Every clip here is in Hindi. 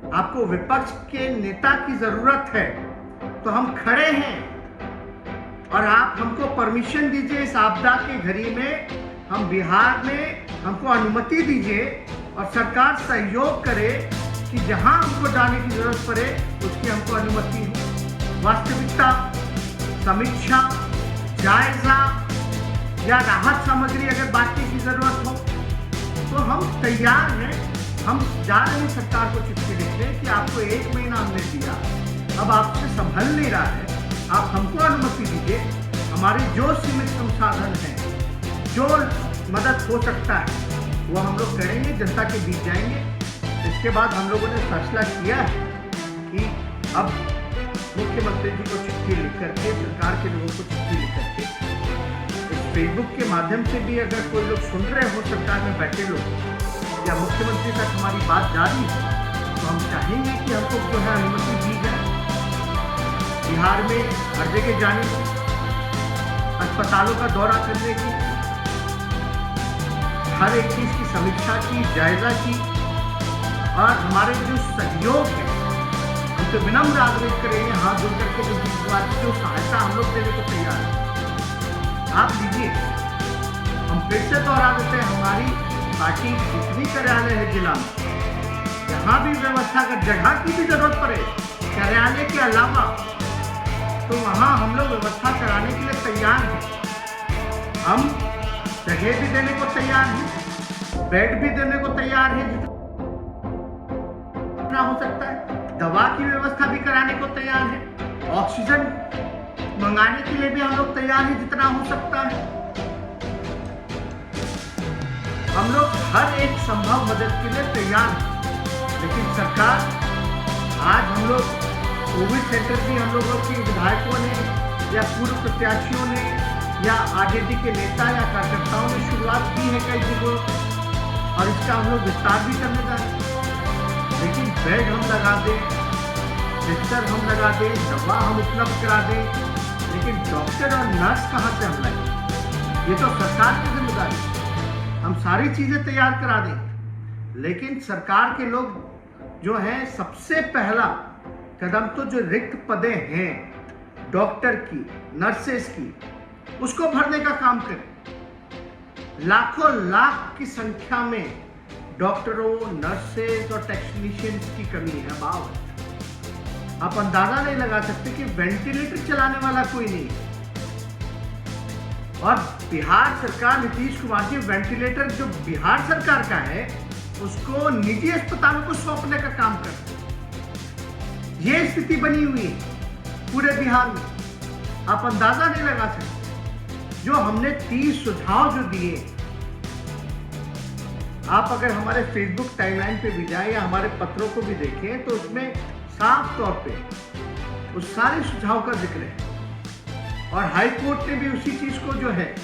आपको विपक्ष के नेता की जरूरत है तो हम खड़े हैं, और आप हमको परमिशन दीजिए इस आपदा के घड़ी में, हम बिहार में हमको अनुमति दीजिए और सरकार सहयोग करे कि जहां हमको जाने की जरूरत पड़े उसकी हमको अनुमति हो। वास्तविकता, समीक्षा, जायजा या राहत सामग्री अगर बांटने की जरूरत हो तो हम तैयार हैं। हम जा रहे हैं सरकार को चिट्ठी लिखने कि आपको 1 महीना हमने दिया, अब आपसे संभल नहीं रहा है, आप हमको अनुमति दीजिए। हमारे जो सीमित संसाधन हैं, जो मदद हो सकता है वो हम लोग करेंगे, जनता के बीच जाएंगे। इसके बाद हम लोगों ने फैसला किया है कि अब मुख्यमंत्री जी को चिट्ठी लिख करके, सरकार के लोगों को चिट्ठी लिख करके, इस फेसबुक के माध्यम से भी अगर कोई लोग सुन रहे हो, सरकार में बैठे लोग, या मुख्यमंत्री तक हमारी बात जा रही है, तो हम चाहेंगे कि हमको जो है अनुमति दी जाए बिहार में हर जगह जाने की, अस्पतालों का दौरा करने की, हर एक चीज की समीक्षा की, जायजा की, और हमारे जो सहयोग है हम तो विनम्र आग्रह करेंगे, हाथ जोड़ करके जो सहायता हम लोग देने को तैयार है आप लीजिए। हम फिर से दोहरा देते हैं, हमारी पार्टी जितनी कार्यालय है जिला में, जहाँ भी व्यवस्था का जगह की भी जरूरत पड़े कार्यालय के अलावा, तो वहाँ हम लोग व्यवस्था कराने के लिए तैयार हैं। हम जगह भी देने को तैयार हैं, बेड भी देने को तैयार हैं जितना हो सकता है, दवा की व्यवस्था भी कराने को तैयार है, ऑक्सीजन मंगाने के लिए भी हम लोग तैयार हैं जितना हो सकता है। हम लोग हर एक संभव मदद के लिए तैयार हैं। लेकिन सरकार, आज हम लोग कोविड सेंटर भी हम लोगों के विधायकों ने या पूर्व प्रत्याशियों ने या आरजेडी के नेता या कार्यकर्ताओं ने शुरुआत की है कई जगहों, और इसका हम लोग विस्तार भी करने जा रहे हैं। लेकिन बेड हम लगा दें, बिस्तर हम लगा दें, दवा हम उपलब्ध करा दें, लेकिन डॉक्टर और नर्स कहाँ से हम लाएं? ये तो सरकार की जिम्मेदारी है। हम सारी चीजें तैयार करा दें, लेकिन सरकार के लोग जो हैं, सबसे पहला कदम तो जो रिक्त पदें हैं डॉक्टर की, नर्सेस की, उसको भरने का काम करें। लाखों लाख की संख्या में डॉक्टरों, नर्सेस और टेक्नीशियंस की कमी है। भाव आप अंदाजा नहीं लगा सकते कि वेंटिलेटर चलाने वाला कोई नहीं है। और बिहार सरकार, नीतीश कुमार जी, वेंटिलेटर जो बिहार सरकार का है उसको निजी अस्पतालों को सौंपने का काम कर रहे हैं। ये स्थिति बनी हुई है पूरे बिहार में, आप अंदाजा नहीं लगा सकते। जो हमने 30 सुझाव जो दिए, आप अगर हमारे फेसबुक टाइमलाइन पे भी जाएं या हमारे पत्रों को भी देखें तो उसमें साफ तौर पे उस सारे सुझाव का जिक्र है। और हाई कोर्ट ने भी उसी चीज को जो है,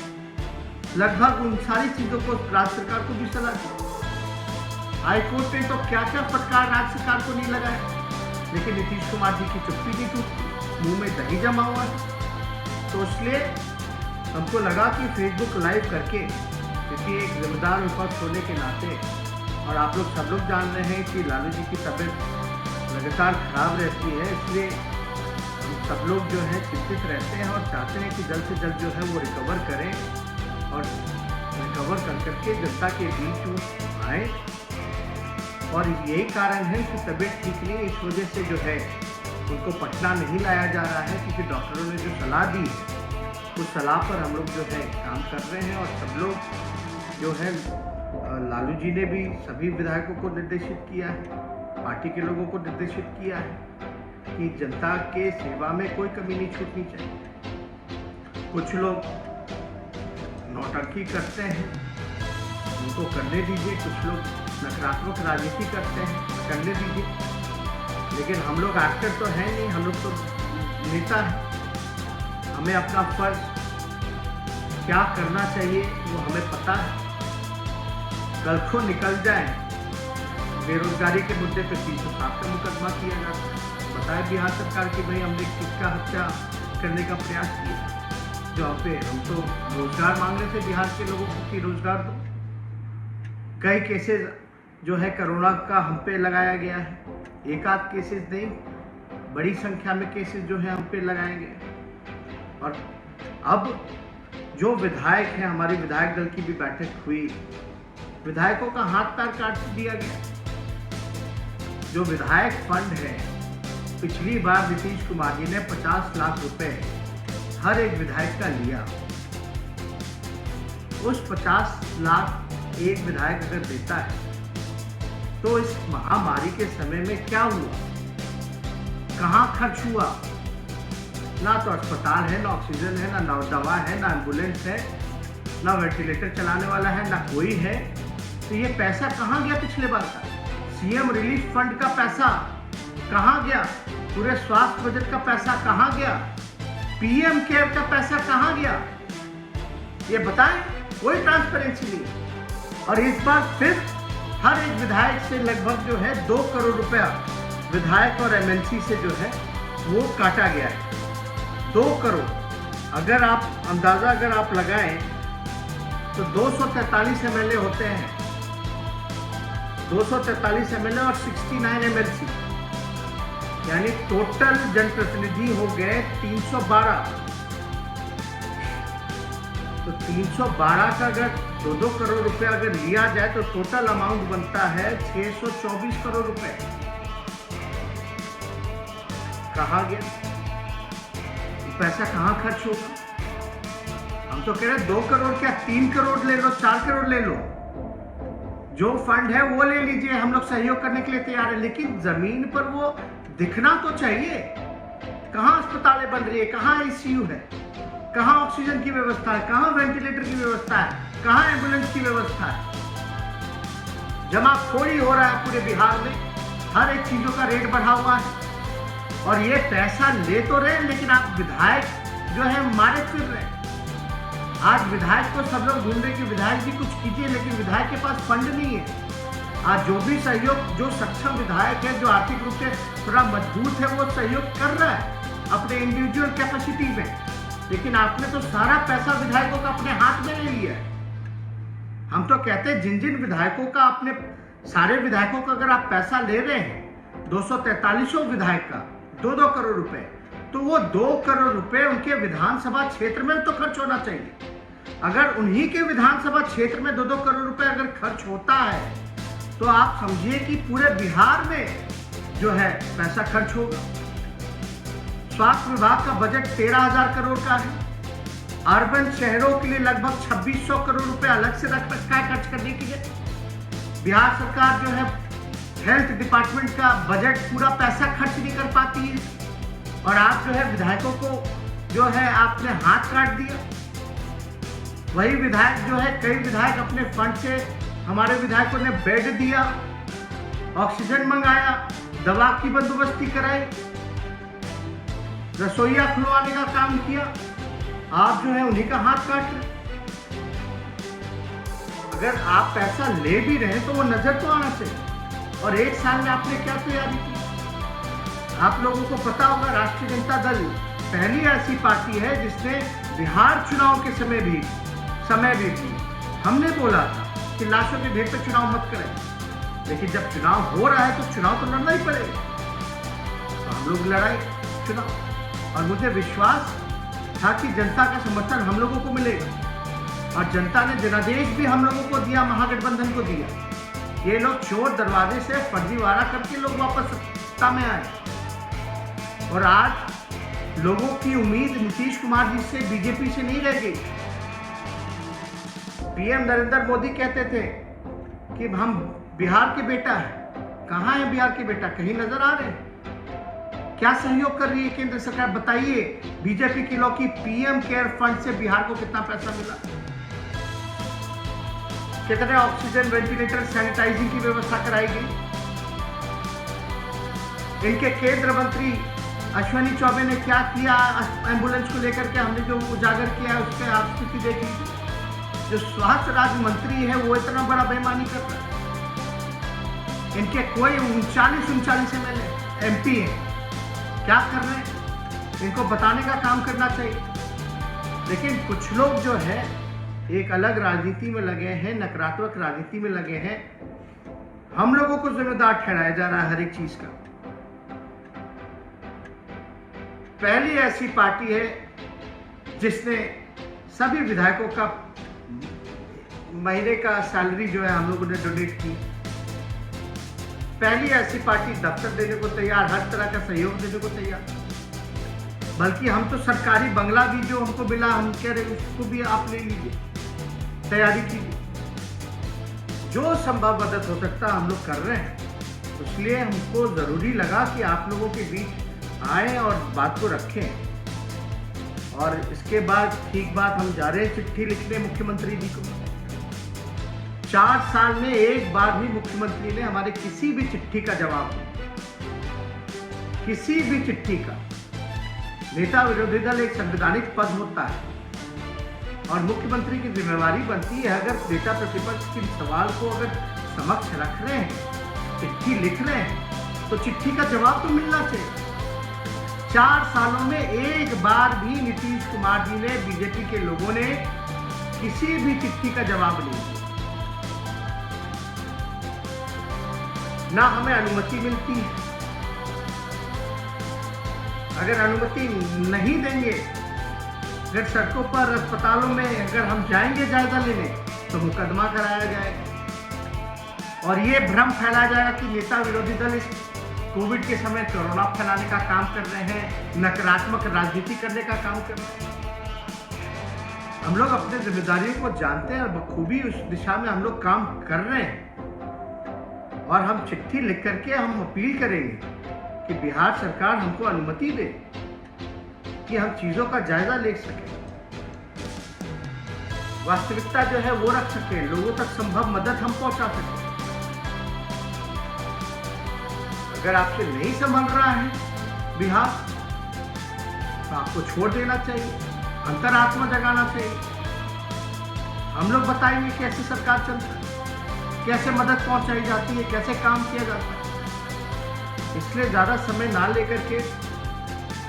लगभग उन सारी चीजों को राज्य सरकार को भी सलाह दी। हाई कोर्ट ने तो क्या क्या फटकार राज्य सरकार को नहीं लगाया, लेकिन नीतीश कुमार जी की चुप्पी नहीं टूटती, मुंह में दही जमा हुआ है। तो इसलिए हमको लगा कि फेसबुक लाइव करके, क्योंकि एक जिम्मेदार विपक्ष होने के नाते, और आप लोग सब लोग जान रहे हैं कि लालू जी की तबीयत लगातार खराब रहती है, इसलिए हम सब लोग जो है चिंतित रहते हैं और चाहते हैं कि जल्द से जल्द जो है वो रिकवर करें, और रिकवर कर करके जनता के बीच वो आए। और यही कारण है कि तबीयत ठीक नहीं, इस वजह से जो है उनको पटना नहीं लाया जा रहा है, क्योंकि डॉक्टरों ने जो सलाह दी है उस सलाह पर हम लोग जो है काम कर रहे हैं। और सब लोग जो है, लालू जी ने भी सभी विधायकों को निर्देशित किया है, पार्टी के लोगों को निर्देशित किया है कि जनता के सेवा में कोई कमी नहीं छूटनी चाहिए। कुछ लोग नौटंकी करते हैं, उनको करने दीजिए। कुछ लोग नकारात्मक राजनीति करते हैं, करने दीजिए। लेकिन हम लोग एक्टर तो हैं नहीं, हम लोग तो नेता हैं। हमें अपना फर्ज क्या करना चाहिए वो हमें पता है। कल को निकल जाए, बेरोजगारी के मुद्दे पर 307 का मुकदमा किया जाता है। बताए बिहार सरकार की भाई हमने किसका हत्या करने का प्रयास किया, जो पे हम तो रोजगार मांग रहे थे बिहार के लोगों को कि रोजगार दो। कई केसेस जो है कोरोना का हम पे लगाया गया है। एक आध केसेस नहीं, बड़ी संख्या में केसेस जो है हम पे लगाएंगे। और अब जो विधायक हैं, हमारी विधायक दल की भी बैठक हुई, विधायकों का हाथ पैर काट दिया गया। जो विधायक फंड है, पिछली बार नीतीश कुमार जी ने 50 लाख रुपए हर एक विधायक का लिया। उस 50 लाख एक विधायक अगर देता है तो इस महामारी के समय में क्या हुआ, कहां खर्च हुआ? ना तो अस्पताल है, ना ऑक्सीजन है, ना दवा है, ना एम्बुलेंस है, ना वेंटिलेटर चलाने वाला है, ना कोई है। तो ये पैसा कहां गया? पिछले बार का सीएम रिलीफ फंड का पैसा कहां गया? पूरे स्वास्थ्य बजट का पैसा कहां गया? पीएम केयर का पैसा कहां गया? ये बताएं। कोई ट्रांसपेरेंसी नहीं। और इस बार फिर हर एक विधायक से लगभग जो है 2 करोड़ रुपया विधायक और एमएलसी से जो है वो काटा गया है। 2 करोड़। अगर आप अंदाजा अगर आप लगाएं तो 243 एमएलए होते हैं, 243 एमएलए और 69 एमएलसी, यानी टोटल जनप्रतिनिधि हो गए 312। तो 312 का अगर 2-2 करोड़ रुपए अगर लिया जाए तो टोटल अमाउंट बनता है 624 करोड़ रुपए। कहां गया पैसा? कहां खर्च होगा? हम तो कह रहे हैं 2 करोड़ क्या 3 करोड़ ले लो, 4 करोड़ ले लो, जो फंड है वो ले लीजिए, हम लोग सहयोग करने के लिए तैयार है। लेकिन जमीन पर वो दिखना तो चाहिए। कहां अस्पतालें बन रही है, कहां आईसीयू है, कहां ऑक्सीजन की व्यवस्था है, कहां वेंटिलेटर की व्यवस्था है, कहां एम्बुलेंस की व्यवस्था है? जमाखोरी हो रहा है पूरे बिहार में, हर एक चीजों का रेट बढ़ा हुआ है। और ये पैसा ले तो रहे हैं, लेकिन आप विधायक जो है मारे फिर रहे हैं। आज विधायक को सब लोग ढूंढ रहे कि विधायक जी कुछ कीजिए, लेकिन विधायक के पास फंड नहीं है। आज जो भी सहयोग, जो सक्षम विधायक है, जो आर्थिक रूप से थोड़ा मजबूत है, वो सहयोग कर रहा है अपने इंडिविजुअल कैपेसिटी में। लेकिन आपने तो सारा पैसा विधायकों का अपने हाथ में ले लिया है। हम तो कहते हैं जिन जिन विधायकों का, अपने सारे विधायकों का अगर आप पैसा ले रहे हैं, 243 विधायक का 2-2 करोड़ रुपए, तो वो 2 करोड़ रुपए उनके विधानसभा क्षेत्र में तो खर्च होना चाहिए। अगर उन्हीं के विधानसभा क्षेत्र में 2-2 करोड़ रुपए अगर खर्च होता है तो आप समझिए कि पूरे बिहार में जो है पैसा खर्च होगा। स्वास्थ्य विभाग का बजट 13,000 करोड़ का है। अर्बन शहरों के लिए लगभग 2600 करोड़ रुपए अलग से रख रखा है खर्च करने के लिए। बिहार सरकार जो है हेल्थ डिपार्टमेंट का बजट पूरा पैसा खर्च नहीं कर पाती है, और आप जो है विधायकों को जो है आपने हाथ काट दिया। वही विधायक जो है, कई विधायक अपने फंड से, हमारे विधायकों ने बेड दिया, ऑक्सीजन मंगाया, दवा की बंदोबस्ती कराई, रसोईया खुलवाने का काम किया। आप जो है उन्हीं का हाथ काट रहे। अगर आप पैसा ले भी रहे हैं तो वो नजर तो आना चाहिए। और 1 साल में आपने क्या तैयारी की? आप लोगों को पता होगा, राष्ट्रीय जनता दल पहली ऐसी पार्टी है जिसने बिहार चुनाव के समय भी हमने बोला था कि लाशों के ढेर पे चुनाव मत करें, लेकिन जब चुनाव हो रहा है तो चुनाव तो लड़ना ही पड़ेगा। तो हम लोग लड़ाई चुनाव, और मुझे विश्वास था कि जनता का समर्थन हम लोगों को मिलेगा। और जनता ने जनादेश भी हम लोगों को दिया, महागठबंधन को दिया। ये लोग चोर दरवाजे से फर्जीवाड़ा करके लोग वापस सत्ता में आए। और आज लोगों की उम्मीद नीतीश कुमार जी से, बीजेपी से नहीं रह गई। पीएम नरेंद्र मोदी कहते थे कि हम बिहार के बेटा हैं। कहां है बिहार के बेटा? कहीं नजर आ रहे हैं? क्या सहयोग कर रही है केंद्र सरकार? बताइए। बीजेपी के लोग की पीएम केयर फंड से बिहार को कितना पैसा मिला? कितने ऑक्सीजन, वेंटिलेटर, सैनिटाइजिंग की व्यवस्था कराई गई? इनके केंद्र मंत्री अश्विनी चौबे ने क्या किया एम्बुलेंस को लेकर के? हमने जो उजागर किया है उसके आप स्थिति देख लीजिए। जो स्वास्थ्य राज्य मंत्री है वो इतना बड़ा बेईमानी कर रहा है। इनके कोई 39 एमएलए एमपी है, क्या कर रहे हैं? इनको बताने का काम करना चाहिए। लेकिन कुछ लोग जो है एक अलग राजनीति में लगे हैं, नकारात्मक राजनीति में लगे हैं। हम लोगों को जिम्मेदार ठहराया जा रहा है हर एक चीज का। पहली ऐसी पार्टी है जिसने सभी विधायकों का महीने का सैलरी जो है हम लोगों ने डोनेट की। पहली ऐसी पार्टी दफ्तर देने को तैयार, हर तरह का सहयोग देने को तैयार। बल्कि हम तो सरकारी बंगला भी जो हमको मिला, हम कह रहे उसको भी आप ले लीजिए, तैयारी कीजिए। जो संभव मदद हो सकता हम लोग कर रहे हैं। इसलिए हमको जरूरी लगा कि आप लोगों के बीच आए और बात को रखें। और इसके बाद ठीक बात हम जा रहे हैं चिट्ठी लिखने मुख्यमंत्री जी को। 4 साल में एक बार भी मुख्यमंत्री ने हमारे किसी भी चिट्ठी का जवाब नहीं, किसी भी चिट्ठी का। नेता विरोधी दल एक संवैधानिक पद होता है और मुख्यमंत्री की जिम्मेवारी बनती है, अगर नेता प्रतिपक्ष के सवाल को अगर समक्ष रख रहे हैं, चिट्ठी लिख रहे हैं, तो चिट्ठी का जवाब तो मिलना चाहिए। 4 सालों में एक बार भी नीतीश कुमार जी ने, बीजेपी के लोगों ने किसी भी चिट्ठी का जवाब नहीं दिया। ना हमें अनुमति मिलती है। अगर अनुमति नहीं देंगे, अगर सड़कों पर, अस्पतालों में अगर हम जाएंगे जायजा लेने, तो मुकदमा कराया जाएगा और ये भ्रम फैलाया जाएगा कि नेता विरोधी दल इस कोविड के समय कोरोना फैलाने का काम कर रहे हैं, नकारात्मक राजनीति करने का काम कर रहे हैं। हम लोग अपने जिम्मेदारियों को जानते हैं और बखूबी उस दिशा में हम लोग काम कर रहे हैं। और हम चिट्ठी लिख करके हम अपील करेंगे कि बिहार सरकार हमको अनुमति दे कि हम चीजों का जायजा ले सकें, वास्तविकता जो है वो रख सकें, लोगों तक संभव मदद हम पहुंचा सकें। अगर आपसे नहीं संभल रहा है बिहार, तो आपको छोड़ देना चाहिए, अंतरात्मा जगाना चाहिए। हम लोग बताएंगे कैसे सरकार चलता है, कैसे मदद पहुंचाई जाती है, कैसे काम किया जाता है। इसलिए ज़्यादा समय ना लेकर के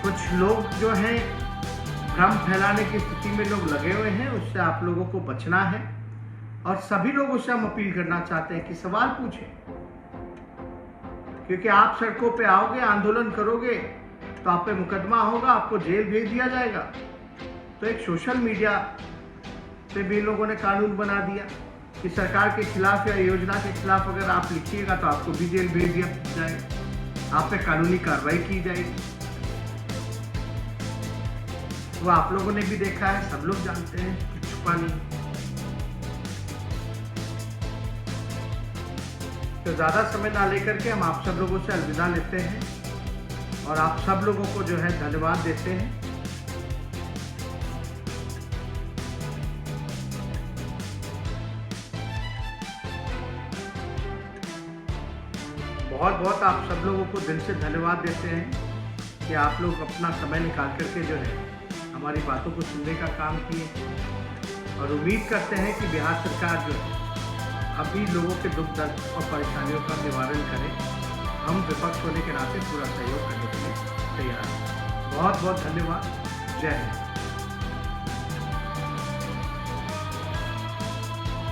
कुछ लोग जो हैं भ्रम फैलाने की स्थिति में लोग लगे हुए हैं, उससे आप लोगों को बचना है। और सभी लोगों से हम अपील करना चाहते हैं कि सवाल पूछें, क्योंकि आप सड़कों पे आओगे, आंदोलन करोगे, तो आप पे मुकदमा होगा, आपको जेल भेज दिया जाएगा। तो एक सोशल मीडिया पे भी लोगों ने कानून बना दिया कि सरकार के खिलाफ या योजना के खिलाफ अगर आप लिखिएगा तो आपको भी जेल भेज दिया जाएगा, आप पे कानूनी कार्रवाई की जाएगी। वो आप लोगों ने भी देखा है, सब लोग जानते हैं, कुछ छुपा नहीं। तो ज़्यादा समय ना लेकर के हम आप सब लोगों से अलविदा लेते हैं और आप सब लोगों को जो है धन्यवाद देते हैं। बहुत बहुत आप सब लोगों को दिल से धन्यवाद देते हैं कि आप लोग अपना समय निकाल करके जो है हमारी बातों को सुनने का काम किए। और उम्मीद करते हैं कि बिहार सरकार जो है अभी लोगों के दुख दर्द और परेशानियों का निवारण करे। हम विपक्ष होने के नाते पूरा सहयोग करने के लिए तैयार हैं। बहुत बहुत धन्यवाद। जय हिंद।